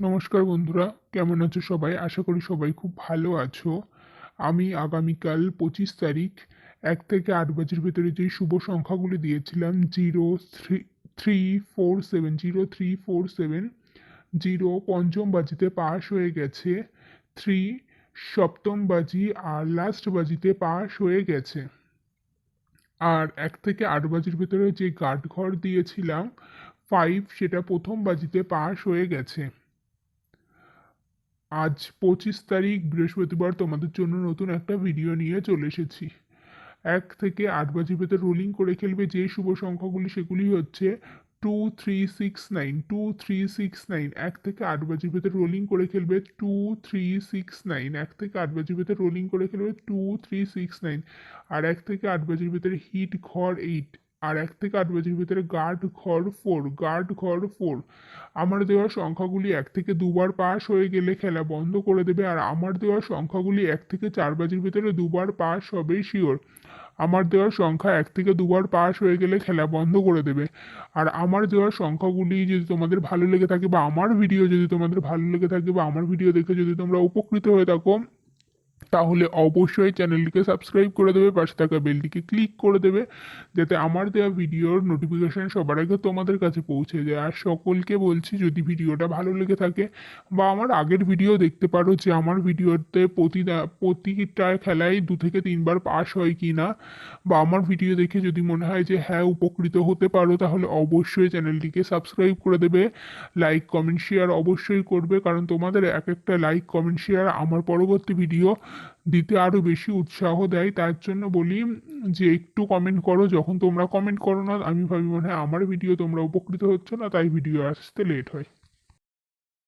নমস্কার বন্ধুরা, কেমন আছো সবাই? আশা করি সবাই খুব ভালো আছো। আমি আগামীকাল 25 তারিখ 1 থেকে 8 বাজের ভেতরে যে শুভ সংখ্যাগুলি দিয়েছিলাম 0347 পঞ্চম বাজিতে পাস হয়ে গেছে। 3 সপ্তম বাজি আর লাস্ট বাজিতে পাস হয়ে গেছে। আর 1 থেকে 8 বাজের ভেতরে যে গার্ড ঘর দিয়েছিলাম 5 সেটা প্রথম বাজিতে পাস হয়ে গেছে। আজ 25 তারিখ বৃহস্পতিবার তোমাদের জন্য নতুন একটা ভিডিও নিয়ে চলে এসেছি। 1 থেকে 8 বাজির ভেতর রোলিং করে খেলবে যে শুভ সংখ্যাগুলি সেগুলি হচ্ছে 2369। 1 থেকে 8 বাজির ভেতর রোলিং করে খেলবে 2369। 1 থেকে 8 বাজির ভেতর রোলিং করে খেলবে 2369। আর 1 থেকে 8 বাজির ভেতরে হিট ঘর 8। আর 1 থেকে 8 বাজির ভেতরে গার্ড ঘর 4। আমার দেওয়া সংখ্যাগুলি 1 থেকে 2 বার পাস হয়ে গেলে খেলা বন্ধ করে দেবে। আর আমার দেওয়া সংখ্যাগুলি 1 থেকে 4 বাজির ভেতরে 2 বার পাস হবে শিওর। আমার দেওয়া সংখ্যা 1 থেকে 2 বার পাস হয়ে গেলে খেলা বন্ধ করে দেবে। আর আমার দেওয়া সংখ্যাগুলি যদি তোমাদের ভালো লেগে থাকে বা আমার ভিডিও যদি তোমাদের ভালো লেগে থাকে বা আমার ভিডিও দেখে যদি তোমরা উপকৃত হয়ে থাকো, তাহলে অবশ্যই চ্যানেলটিকে সাবস্ক্রাইব করে দেবে, পাশে থাকা বেলটিকে ক্লিক করে দেবে, যাতে আমার দেওয়া ভিডিওর নোটিফিকেশান সবার আগে তোমাদের কাছে পৌঁছে যায়। আর সকলকে বলছি, যদি ভিডিওটা ভালো লেগে থাকে বা আমার আগের ভিডিও দেখতে পারো যে আমার ভিডিওতে প্রতিটা খেলায় 2 থেকে 3 বার পাস হয় কি না, বা আমার ভিডিও দেখে যদি মনে হয় যে হ্যাঁ উপকৃত হতে পারো, তাহলে অবশ্যই চ্যানেলটিকে সাবস্ক্রাইব করে দেবে। লাইক কমেন্ট শেয়ার অবশ্যই করবে, কারণ তোমাদের এক একটা লাইক কমেন্ট শেয়ার আমার পরবর্তী ভিডিও দিতে আরও বেশি উৎসাহ দেয়। তার জন্য বলি যে একটু কমেন্ট করো। যখন তোমরা কমেন্ট করো না, আমি ভাবি মনে হয় আমার ভিডিও তোমরা উপকৃত হচ্ছ না, তাই ভিডিও আসতে লেট হয়।